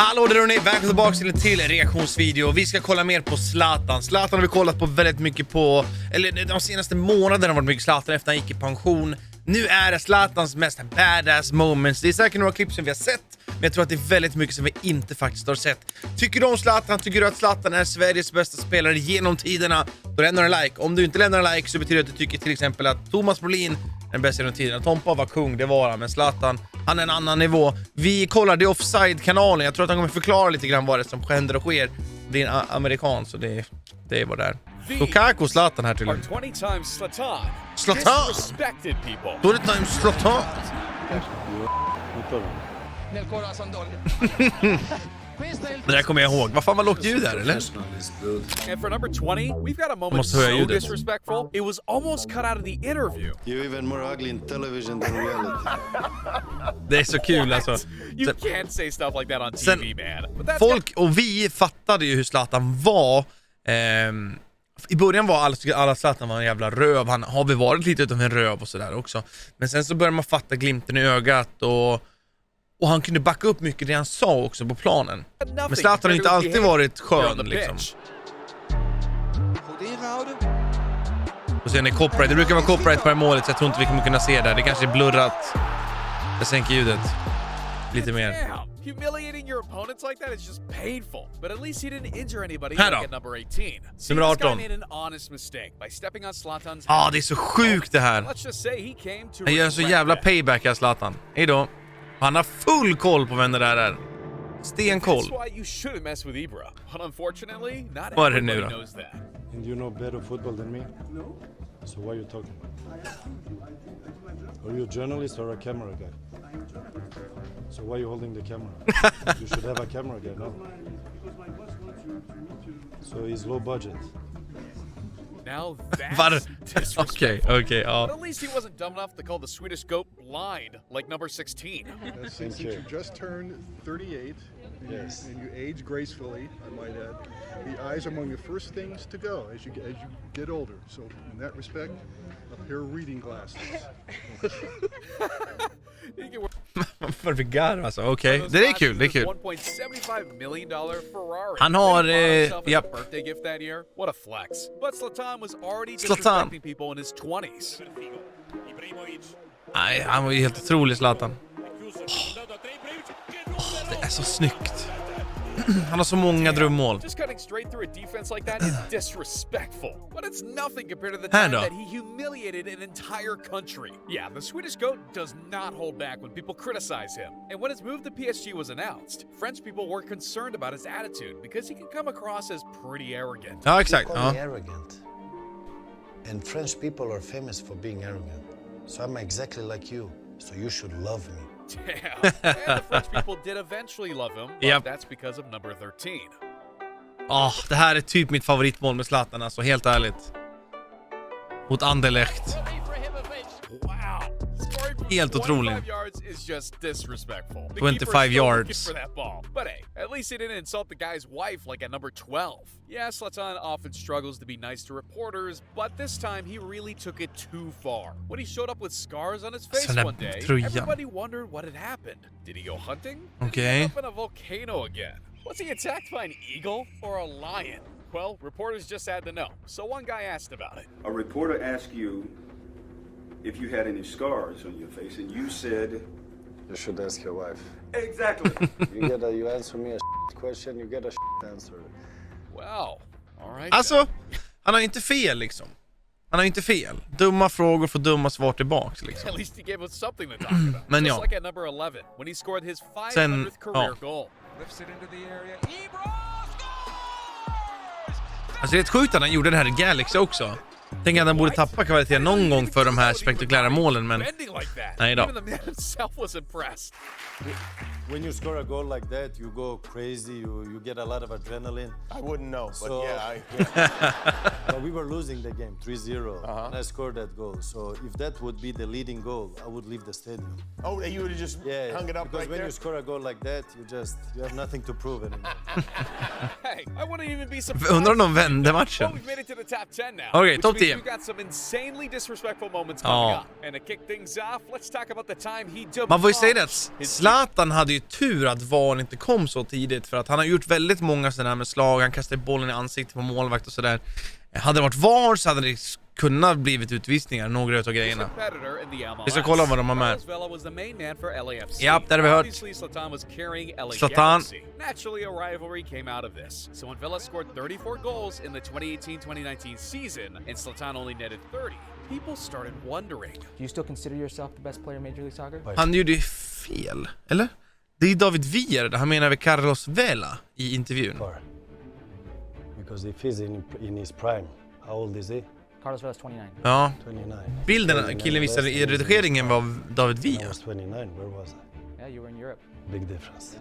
Hallå där hörni, välkommen tillbaka till en till reaktionsvideo. Vi ska kolla mer på Zlatan. Zlatan har vi kollat på väldigt mycket på, eller de senaste månaderna har varit mycket Zlatan efter han gick i pension. Nu är det Zlatans mest badass moments. Det är säkert några klipp som vi har sett, men jag tror att det är väldigt mycket som vi inte faktiskt har sett. Tycker du om Zlatan? Tycker du att Zlatan är Sveriges bästa spelare genom tiderna? Då lämnar en like. Om du inte lämnar en like så betyder det att du tycker till exempel att Thomas Brolin är den bästa genom tiderna. Tompa var kung, det var han. Men Zlatan, han är en annan nivå. Vi kollade Offside-kanalen. Jag tror att han kommer förklara lite grann vad det som händer och sker. Det är en amerikan, så det är vad det är. Lukaku Zlatan här tydligen. 20 times Zlatan. Zlatan! Disrespected people. 20 times Zlatan! Det där kommer jag ihåg. Vad fan var lågt ljud där, eller? And for number 20, we've got a moment måste höja so ljudet. disrespectful, it was almost cut out of the interview. You're even more ugly in television than reality. Det är så kul alltså. You can't say stuff like that on TV, man. But that's Folk och vi fattade ju hur Zlatan var. I början var alla Zlatan var en jävla röv. Han har väl varit lite utav en röv och sådär också. Men sen så började man fatta glimten i ögat och han kunde backa upp mycket det han sa också på planen. Men Zlatan har inte alltid varit skön liksom. Och sen är copyright. Det brukar vara copyright på målet, så jag tror inte vi kommer kunna se det. Det kanske är blurrat. Jag sänker ljudet lite mer. Damn. Humiliating your opponents like that is just painful. But at least he didn't injure anybody Här like då. at number 18. See, Nummer this guy 18. made an honest mistake by stepping on Zlatan's Det är så sjukt det här. Let's just say he came to Han gör så regret jävla that. payback av Zlatan. Hejdå. Han har full koll på vem det där är. Stenkoll. That's why you shouldn't mess with Ibra. But unfortunately, not Vad är det nu everybody då? knows that. And you know better football than me? No. So why are you talking? Are you a journalist or a camera guy? So why are you holding the camera? You should have a camera guy, no? So he's low budget. Now that's disrespectful. Okej, ja. But at least he wasn't dumb enough to call the Swedish goat blind, like number 16. Since you just turned 38, Yes. and you age gracefully, I might add, the eyes are among the first things to go as you get older. So in that respect, a pair of reading glasses. Varför garv alltså? Okej, det är kul, det är kul. $1.75 million Ferrari. Han har, japp. Birthday gift that year. What a flex. But Zlatan was already Zlatan. disrespecting people in his 20s. Nej, han var ju helt otrolig Zlatan. Det är så snyggt. Han har så många drömmål. Just cutting straight through a defense like that is disrespectful. But it's nothing compared to the Här time då. that he humiliated an entire country. Yeah, the Swedish goat does not hold back when people criticize him. And when his move to PSG was announced, French people were concerned about his attitude because he can come across as pretty arrogant. Ja, exakt. You call me Ja. arrogant. And French people are famous for being arrogant. So I'm exactly like you. So you should love me. Damn. And the French people did eventually love him, but Yep. that's because of number 13. Det här är typ mitt favoritmål med Zlatan alltså, helt ärligt. Mot Anderlecht. Wow. Scoring from Helt 25 otrolig. yards is just disrespectful. The 25 keeper is still yards. looking for that ball. But hey, at least he didn't insult the guy's wife like at number 12. Yeah, Zlatan often struggles to be nice to reporters, but this time he really took it too far. When he showed up with scars on his face den där one day, tröjan. everybody wondered what had happened. Did he go hunting? Did he Okej. end up in a volcano again? Was he attacked by an eagle or a lion? Well, reporters just had to know, so one guy asked about it. A reporter asked you if you had any scars on your face, and you said, You should ask your wife. exactly. You answer me a question, you get a answer. Well, all right. Alltså, han har inte fel liksom. Han har inte fel. Dumma frågor får dumma svar tillbaks liksom. At least he gave us something to talk about. Men Just ja. like at number 11 when he scored his 500th Sen, career ja. goal. Alltså det är ett sjukt att han gjorde det här i Galaxy också. Tänk att han borde tappa kvalitet någon gång för de här spektakulära målen, men Bending like that. nej då. Even the man himself was impressed. When you score a goal like that, you go crazy, you get a lot of adrenaline. I wouldn't know, but So- But we were losing the game 3-0, and I scored that goal. So if that would be the leading goal, I would leave the stadium. Oh, you would have just Yeah, hung it up because right when there? you score a goal like that, you have nothing to prove anymore. Hey, I wouldn't even be surprised. Undrar om de vände Well, matchen. we've made it to the top 10 now. Okej, which topp means det. We got some insanely disrespectful moments coming up. And to kick things off, let's talk about the time he Man får ju säga det att Zlatan hade ju tur att VAR inte kom så tidigt, för att han har gjort väldigt många sådana här med slag, han kastade bollen i ansiktet på målvakt och sådär. Hade det varit VAR så hade det kunnat blivit utvisningar, några utav grejerna. Vi ska kolla vad de har med. Ja, där har vi hört. Zlatan. Naturally, a rivalry came out of this. So when Villa scored 34 goals in the 2018-2019 season and Zlatan only netted 30, people started wondering. Do you still consider yourself the best player in Major League Soccer? Han gjorde ju fel, eller? Det är David Villa, han menar väl Carlos Vela i intervjun. Because if he's in his prime, how old is he? Carlos Vela's 29. Ja. 29. Bilden killen visade i redigeringen var David I Villa. was 29. Where was I? Yeah, you were in Europe. Big difference.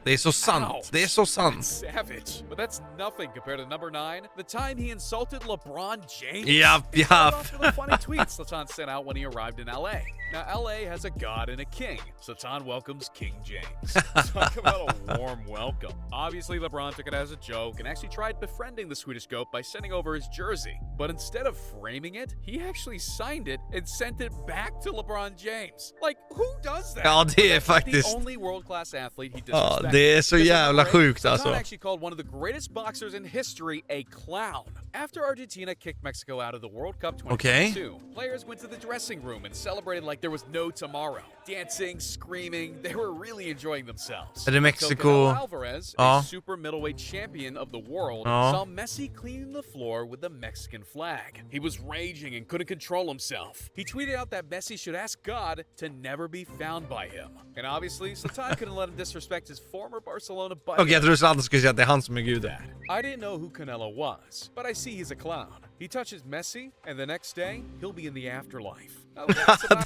Det är så sant. Det är så sant. Savage. But that's nothing compared to number 9, the time he insulted LeBron James. Japp. After the funny tweets Zlatan sent out when he arrived in LA. Now, LA has a god and a king. Zlatan welcomes King James. Talk about a warm welcome. Obviously, LeBron took it as a joke and actually tried befriending the Swedish goat by sending over his jersey. But instead of framing it, he actually signed it and sent it back to LeBron James. Like, who does that? Ja, det är faktiskt... The only world-class athlete he Ja, disrespected. det är så jävla sjukt alltså. Zlatan actually called one of the greatest boxers in history a clown. After Argentina kicked Mexico out of the World Cup 2022, players went to the dressing room and celebrated like there was no tomorrow. Dancing, screaming, they were really enjoying themselves. Är det Mexico? So Alvarez, a super middleweight champion of the world, saw Messi cleaning the floor with the Mexican flag. He was raging and couldn't control himself. He tweeted out that Messi should ask God to never be found by him. And obviously, Zlatan couldn't let him disrespect his former Barcelona buddy. Okej, jag tror Zlatan skulle säga att det är han som är guden. I didn't know who Canelo was, but I see he's a clown. He touches Messi, and the next day, he'll be in the afterlife.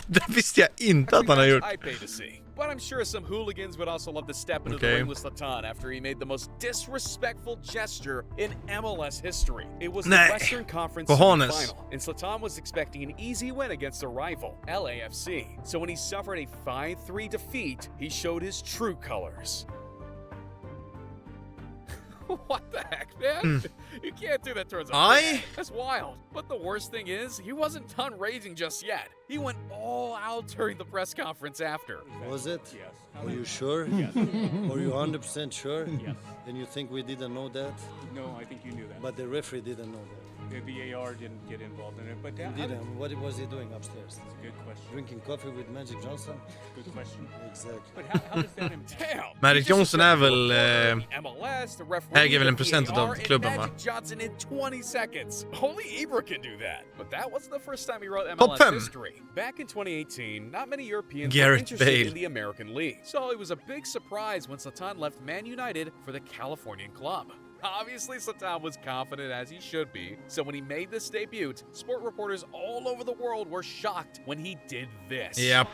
Det visste jag inte att han har gjort. I pay to see. But I'm sure some hooligans would also love to step into the ring with Zlatan after he made the most disrespectful gesture in MLS history. It was the Western Conference final, and Zlatan was expecting an easy win against a rival, LAFC. So when he suffered a 5-3 defeat, he showed his true colors. What the heck, man? You can't do that towards a fan. That's wild. But the worst thing is, he wasn't done raging just yet. He went all out during the press conference after. Was it? Yes. Are you sure? Yes. Are you 100% sure? Yes. And you think we didn't know that? No, I think you knew that. But the referee didn't know that. The VAR didn't get involved in it. But He didn't. What was he doing upstairs? That's a good question. Drinking coffee with Magic Johnson? Good question. Exactly. But how does that impact? Magic Johnson är väl... MLS, the referee, äger väl en procent av klubben, va? Magic Johnson in 20 seconds. Only Ibra can do that. But that wasn't the first time he wrote MLS history. Back in 2018, not many Europeans were interested in the American League. So it was a big surprise when Zlatan left Man United for the Californian club. Obviously, Zlatan was confident, as he should be, so when he made this debut, sport reporters all over the world were shocked when he did this. Yep.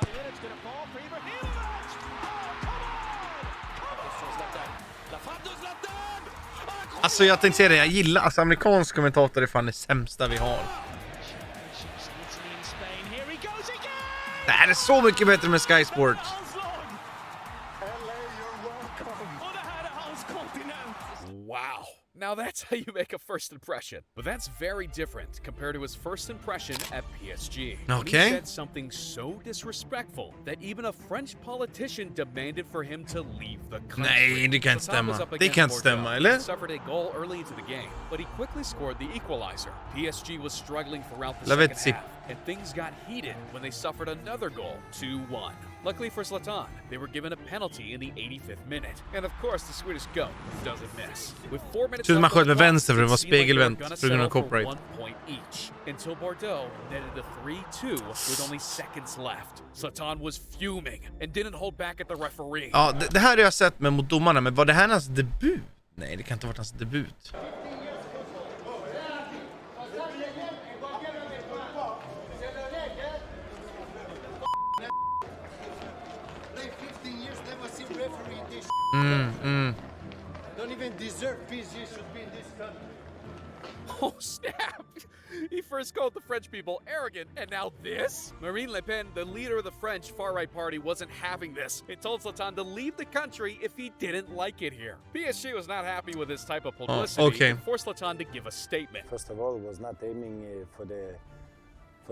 Alltså jag tänkte säga det, jag gillar, alltså amerikansk kommentator är fan det sämsta vi har. Det här är så mycket bättre med Sky Sports. Wow. Now that's how you make a first impression. But that's very different compared to his first impression at PSG. Okay. He said something so disrespectful that even a French politician demanded for him to leave the country. Nej, det kan inte stämma. Det kan inte stämma, eller? He suffered a goal early into the game, but he quickly scored the equalizer. PSG was struggling throughout the second half, and things got heated when they suffered another goal, 2-1. Luckily for Zlatan, they were given a penalty in the 85th minute. And of course, the Swedish goat doesn't miss. With 4 minutes man left sköt med on the vänster för det var clock, it seemed like they were spegelvänt gonna för grund av settle for copyright. 1 point each. Until Bordeaux netted a 3-2 with only seconds left. Zlatan was fuming and didn't hold back at the referee. Ja, det här har jag sett med mot domarna, men var det här hans debut? Nej, det kan inte ha varit hans debut. Don't even deserve PSG should be in this country. Oh, snap! He first called the French people arrogant, and now this? Marine Le Pen, the leader of the French far-right party, wasn't having this. It told Zlatan to leave the country if he didn't like it here. PSG was not happy with this type of publicity and forced Zlatan to give a statement. First of all, was not aiming for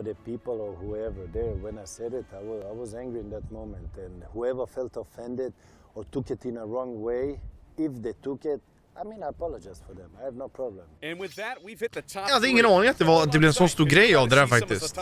the people or whoever there. When I said it, I was angry in that moment. And whoever felt offended or took it in a wrong way, if they took it, I mean, I apologize for them. I have no problem. And with that, we've hit the top. Jag hade ingen aning att det blev en sån stor grej av det där faktiskt.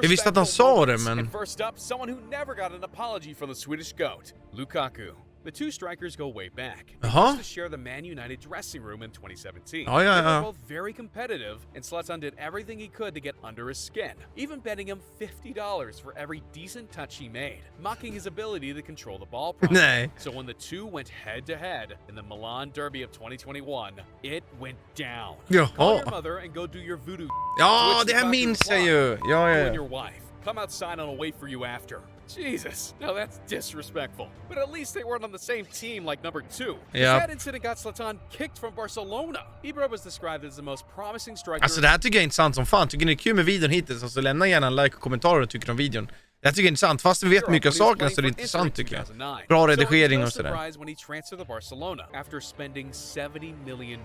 Jag visste att han sa det, men... First up, someone who never got an apology from the Swedish GOAT, Lukaku. The two strikers go way back. They used to share the Man United dressing room in 2017. They were both very competitive, and Zlatan did everything he could to get under his skin, even betting him $50 for every decent touch he made, mocking his ability to control the ball properly. So when the two went head-to-head in the Milan Derby of 2021, it went down. Call your mother and go do your voodoo. Ja, det här minns jag ju. Ja. And your wife. Come outside and I'll wait for you after. Jesus, now that's disrespectful. But at least they weren't on the same team like number 2. That incident got Zlatan kicked from Barcelona. Ibra was described as the most promising striker. Alltså det här tycker jag är intressant som fan. Tycker ni det är kul med videon hittills? Alltså lämna gärna en like och kommentar om du tycker om videon. Det här tycker jag är intressant. Fast vi vet mycket av sakerna så det är intressant tycker jag. Bra redigering och sådär. When he transferred to Barcelona after spending $70 million.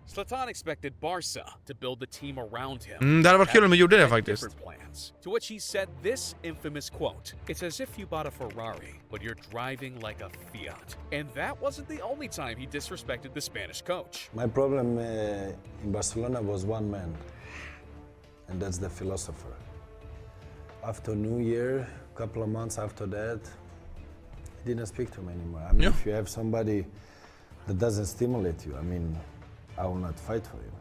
Zlatan expected Barca to build the team around him. Det hade varit kul om de gjorde det faktiskt. To which he said this infamous quote. It's as if you bought a Ferrari, but you're driving like a Fiat. And that wasn't the only time he disrespected the Spanish coach. My problem in Barcelona was one man, and that's the philosopher. After New Year, a couple of months after that, I didn't speak to him anymore. I mean, if you have somebody that doesn't stimulate you, I mean, I will not fight for you.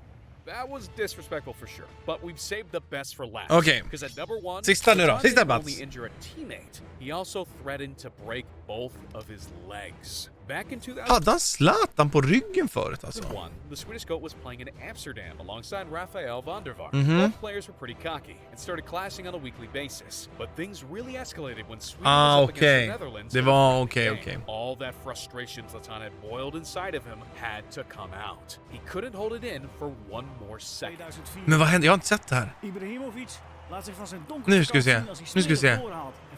That was disrespectful for sure, but we've saved the best for last. Okay. Because at number 1, Sista nu då. Sista not only injure a teammate, he also threatened to break both of his legs. Back in 2000, hade han Zlatan på ryggen förut alltså? The Swedish GOAT was playing in Amsterdam alongside Rafael van der Vaart. Both players were pretty cocky and started clashing on a weekly basis. But things really escalated when Sweden was up against the Netherlands. Det var okej. All that frustration Zlatan had boiled inside of him had to come out. He couldn't hold it in for one more second. Men vad hände? Jag har inte sett det här. laat zich van zijn Nu ska vi se. Nu ska vi se. En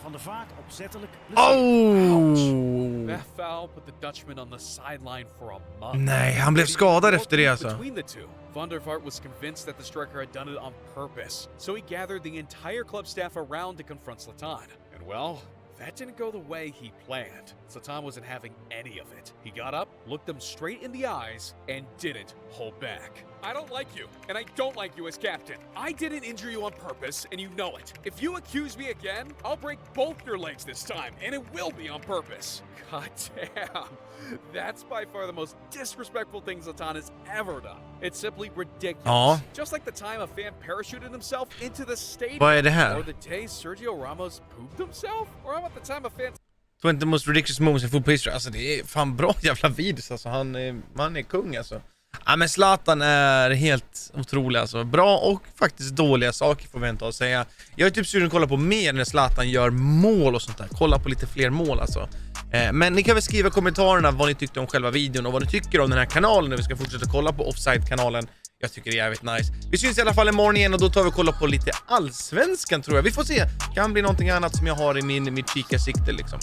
van de Vaart opzettelijk. Oh! That foul put the Dutchman on the sideline for a month. Nej, han blev skadad efter det alltså. Between the two, Van der Vaart was convinced that the striker had done it on purpose, so he gathered the entire club staff around to confront Zlatan. And well, that didn't go the way he planned. Zlatan wasn't having any of it. He got up, looked them straight in the eyes, and didn't hold back. I don't like you, and I don't like you as captain. I didn't injure you on purpose, and you know it. If you accuse me again, I'll break both your legs this time, and it will be on purpose. God damn. That's by far the most disrespectful thing Zlatan has ever done. It's simply ridiculous. Ja. Just like the time a fan parachuted himself into the stadium. Vad är det här? Or the day Sergio Ramos pooped himself. Or how about the time a fan... 20 most ridiculous moments in football history. Alltså det är fan bra jävla videos alltså. Han är kung alltså. Ja men Zlatan är helt otrolig alltså. Bra och faktiskt dåliga saker får vi inte att säga. Jag är typ sugen att kolla på mer när Zlatan gör mål och sånt där. Kolla på lite fler mål alltså. Men ni kan väl skriva i kommentarerna vad ni tyckte om själva videon och vad ni tycker om den här kanalen när vi ska fortsätta kolla på Offside-kanalen. Jag tycker det är jävligt nice. Vi syns i alla fall imorgon igen och då tar vi och kollar på lite allsvenskan tror jag. Vi får se. Kan bli någonting annat som jag har i mitt kikasikte liksom.